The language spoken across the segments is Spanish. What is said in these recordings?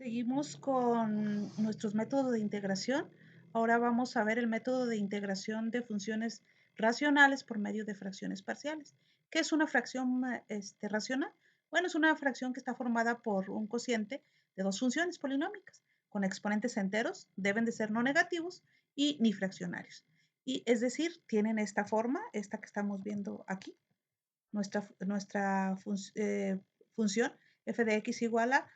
Seguimos con nuestros métodos de integración. Ahora vamos a ver el método de integración de funciones racionales por medio de fracciones parciales. ¿Qué es una fracción racional? Bueno, es una fracción que está formada por un cociente de dos funciones polinómicas con exponentes enteros, deben de ser no negativos y ni fraccionarios. Y es decir, tienen esta forma, esta que estamos viendo aquí, nuestra función f de x igual a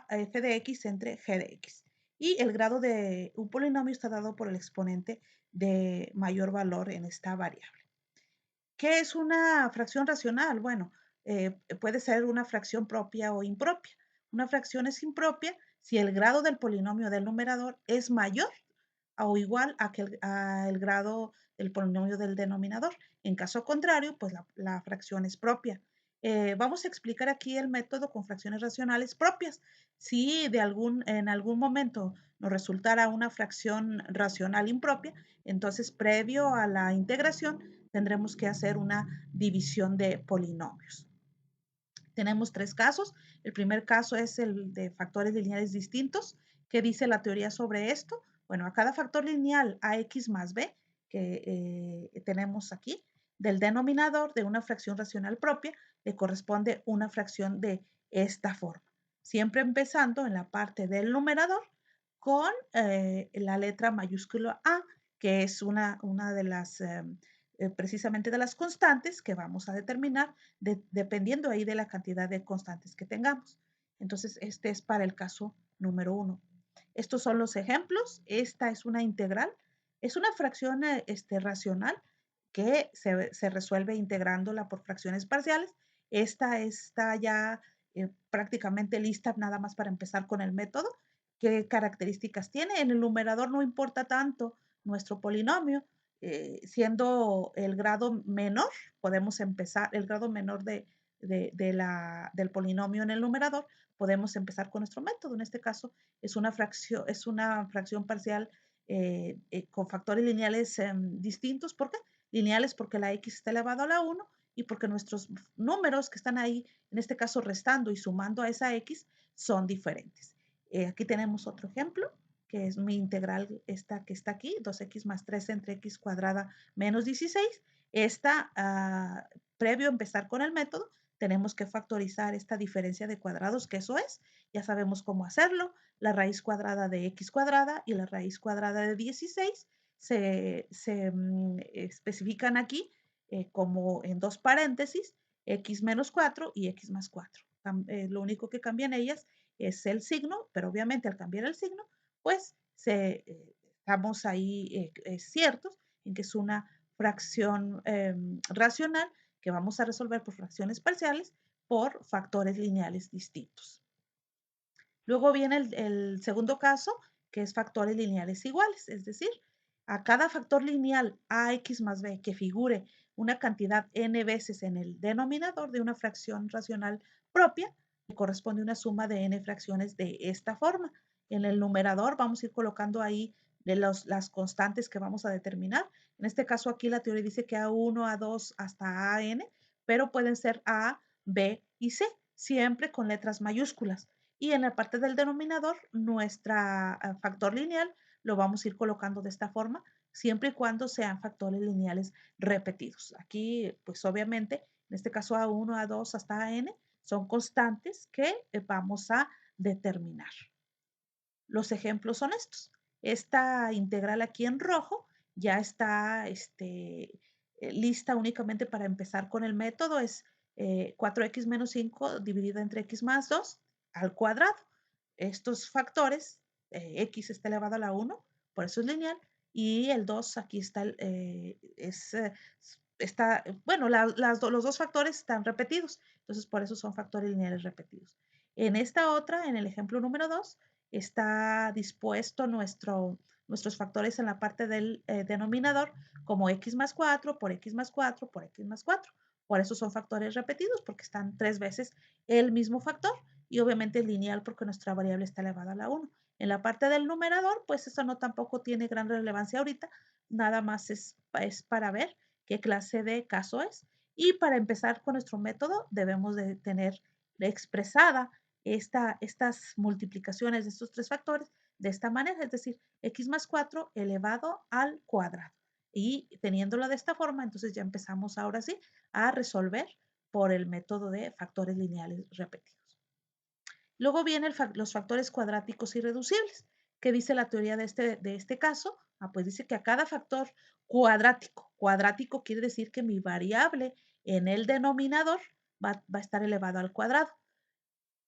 f de x entre g de x. Y el grado de un polinomio está dado por el exponente de mayor valor en esta variable. ¿Qué es una fracción racional? Bueno, puede ser una fracción propia o impropia. Una fracción es impropia si el grado del polinomio del numerador es mayor o igual a el grado del polinomio del denominador. En caso contrario, pues la fracción es propia. Vamos a explicar aquí el método con fracciones racionales propias. Si en algún momento nos resultara una fracción racional impropia, entonces previo a la integración tendremos que hacer una división de polinomios. Tenemos tres casos. El primer caso es el de factores lineales distintos. ¿Qué dice la teoría sobre esto? Bueno, a cada factor lineal ax más b que tenemos aquí, del denominador de una fracción racional propia, le corresponde una fracción de esta forma. Siempre empezando en la parte del numerador con la letra mayúscula A, que es una de las precisamente de las constantes que vamos a determinar dependiendo ahí de la cantidad de constantes que tengamos. Entonces, este es para el caso número 1. Estos son los ejemplos. Esta es una integral. Es una fracción racional que se resuelve integrándola por fracciones parciales. Esta está ya prácticamente lista nada más para empezar con el método. ¿Qué características tiene? En el numerador no importa tanto nuestro polinomio, siendo el grado menor, podemos empezar, el grado menor del polinomio en el numerador, podemos empezar con nuestro método. En este caso es una fracción parcial con factores lineales distintos. ¿Por qué? Lineales porque la x está elevado a la 1 y porque nuestros números que están ahí, en este caso restando y sumando a esa x, son diferentes. Aquí tenemos otro ejemplo, que es mi integral esta que está aquí, 2x más 3 entre x cuadrada menos 16. Esta, previo a empezar con el método, tenemos que factorizar esta diferencia de cuadrados, que eso es, ya sabemos cómo hacerlo, la raíz cuadrada de x cuadrada y la raíz cuadrada de 16 se especifican aquí como en dos paréntesis, x menos 4 y x más 4. Lo único que cambian ellas es el signo, pero obviamente al cambiar el signo, pues estamos ahí ciertos en que es una fracción racional que vamos a resolver por fracciones parciales por factores lineales distintos. Luego viene el segundo caso, que es factores lineales iguales, es decir, a cada factor lineal ax más b que figure una cantidad n veces en el denominador de una fracción racional propia, le corresponde una suma de n fracciones de esta forma. En el numerador vamos a ir colocando ahí las constantes que vamos a determinar. En este caso aquí la teoría dice que A1, A2 hasta AN, pero pueden ser A, B y C, siempre con letras mayúsculas. Y en la parte del denominador, nuestra factor lineal lo vamos a ir colocando de esta forma, siempre y cuando sean factores lineales repetidos. Aquí, pues obviamente, en este caso A1, A2 hasta AN, son constantes que vamos a determinar. Los ejemplos son estos. Esta integral aquí en rojo ya está lista únicamente para empezar con el método. Es 4x menos 5 dividido entre x más 2 al cuadrado. Estos factores, x está elevado a la 1, por eso es lineal, y el 2 aquí está, bueno, los dos factores están repetidos, entonces por eso son factores lineales repetidos. En esta otra, en el ejemplo número 2, está dispuesto nuestros factores en la parte del denominador como x más 4 por x más 4 por x más 4. Por eso son factores repetidos, porque están tres veces el mismo factor y obviamente lineal porque nuestra variable está elevada a la 1. En la parte del numerador, pues eso no tampoco tiene gran relevancia ahorita, nada más es para ver qué clase de caso es. Y para empezar con nuestro método debemos de tener expresada estas multiplicaciones de estos tres factores de esta manera, es decir, x más 4 elevado al cuadrado. Y teniéndolo de esta forma, entonces ya empezamos ahora sí a resolver por el método de factores lineales repetidos. Luego vienen los factores cuadráticos irreducibles. ¿Qué dice la teoría de este caso? Pues dice que a cada factor cuadrático quiere decir que mi variable en el denominador va a estar elevado al cuadrado.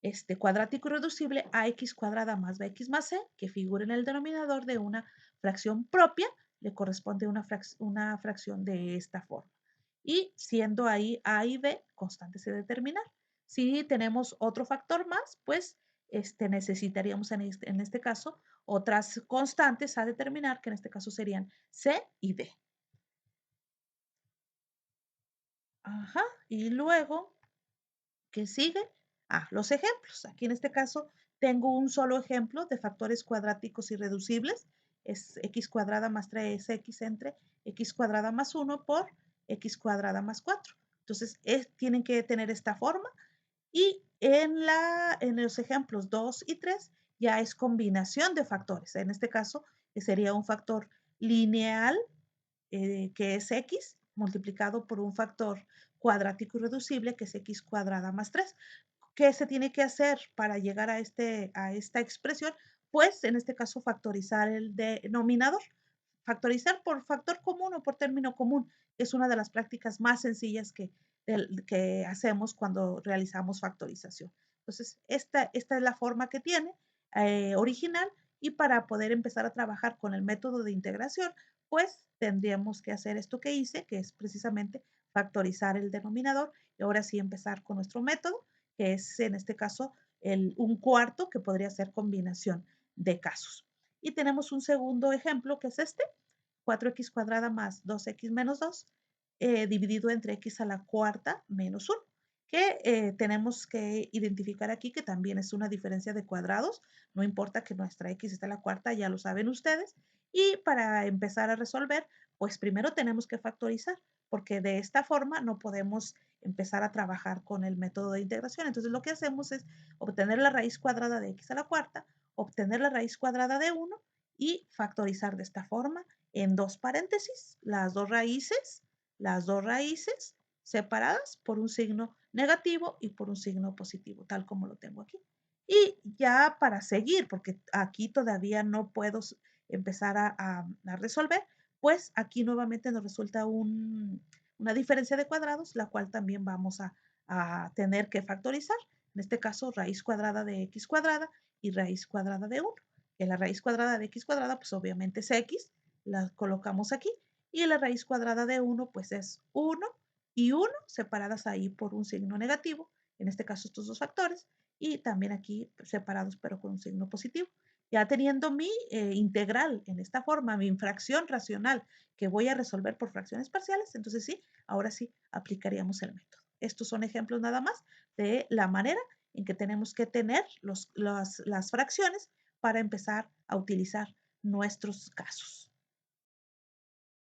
Este cuadrático irreducible ax cuadrada más bx más c, que figura en el denominador de una fracción propia, le corresponde una fracción de esta forma. Y siendo ahí a y b constantes a determinar. Si tenemos otro factor más, pues necesitaríamos en este caso otras constantes a determinar, que en este caso serían c y d. Ajá, y luego, ¿qué sigue? Los ejemplos. Aquí en este caso tengo un solo ejemplo de factores cuadráticos irreducibles. Es x cuadrada más 3x entre x cuadrada más 1 por x cuadrada más 4. Entonces, tienen que tener esta forma. Y en los ejemplos 2 y 3 ya es combinación de factores. En este caso, sería un factor lineal, que es x, multiplicado por un factor cuadrático irreducible, que es x cuadrada más 3. ¿Qué se tiene que hacer para llegar a esta expresión? Pues, en este caso, factorizar el denominador. Factorizar por factor común o por término común es una de las prácticas más sencillas que hacemos cuando realizamos factorización. Entonces, esta es la forma que tiene original, y para poder empezar a trabajar con el método de integración, pues tendríamos que hacer esto que hice, que es precisamente factorizar el denominador, y ahora sí empezar con nuestro método, que es en este caso un cuarto, que podría ser combinación de casos. Y tenemos un segundo ejemplo, que es este, 4x cuadrada más 2x menos 2, dividido entre x a la cuarta menos 1, que tenemos que identificar aquí que también es una diferencia de cuadrados. No importa que nuestra x esté a la cuarta, ya lo saben ustedes. Y para empezar a resolver, pues primero tenemos que factorizar, porque de esta forma no podemos empezar a trabajar con el método de integración. Entonces lo que hacemos es obtener la raíz cuadrada de x a la cuarta, obtener la raíz cuadrada de 1 y factorizar de esta forma en dos paréntesis las dos raíces separadas por un signo negativo y por un signo positivo, tal como lo tengo aquí. Y ya para seguir, porque aquí todavía no puedo empezar a resolver, pues aquí nuevamente nos resulta una diferencia de cuadrados, la cual también vamos a tener que factorizar. En este caso, raíz cuadrada de x cuadrada y raíz cuadrada de 1. Que la raíz cuadrada de x cuadrada, pues obviamente es x, la colocamos aquí. Y la raíz cuadrada de 1, pues es 1 y 1 separadas ahí por un signo negativo, en este caso estos dos factores, y también aquí separados pero con un signo positivo. Ya teniendo mi integral en esta forma, mi fracción racional que voy a resolver por fracciones parciales, entonces sí, ahora sí aplicaríamos el método. Estos son ejemplos nada más de la manera en que tenemos que tener las fracciones para empezar a utilizar nuestros casos.